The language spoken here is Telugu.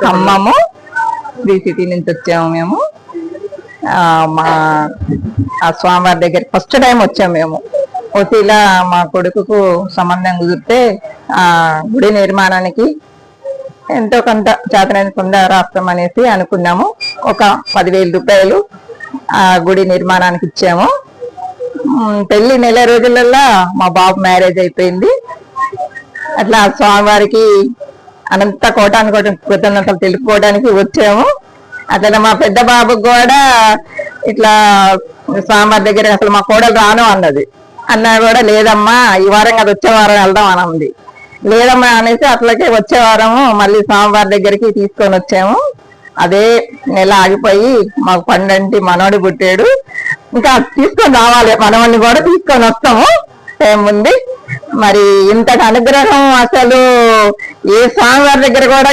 ఖమ్మము 3 నుంచి వచ్చాము మేము. మా స్వామివారి దగ్గర ఫస్ట్ టైం వచ్చాము మేము. ఇలా మా కొడుకుకు సంబంధం కుదిరితే ఆ గుడి నిర్మాణానికి ఎంతో కొంత చేతనైన కొంత రాష్ట్రం అనేసి అనుకున్నాము. ఒక 10,000 రూపాయలు ఆ గుడి నిర్మాణానికి ఇచ్చాము. పెళ్లి నెల రోజులలో మా బాబు మ్యారేజ్ అయిపోయింది. అట్లా స్వామివారికి అనంత కోటాను కృతజ్ఞతలు తెలుపుకోవడానికి వచ్చాము. అట్లా మా పెద్ద బాబుకి కూడా ఇట్లా స్వామివారి దగ్గర అసలు మా కోడలు రాను అన్నా కూడా లేదమ్మా ఈ వారం కదా వచ్చే వారం వెళ్దాం అని ఉంది. లేదమ్మా అనేసి అట్లకే వచ్చే వారము మళ్ళీ స్వామివారి దగ్గరికి తీసుకొని వచ్చాము. అదే నెల ఆగిపోయి మాకు పండంటి మనోడు పుట్టాడు. ఇంకా తీసుకొని రావాలి, మనవల్ని కూడా తీసుకొని వస్తాము ఏముంది. మరి ఇంతటి అనుగ్రహం అసలు ఏ స్వామివారి దగ్గర కూడా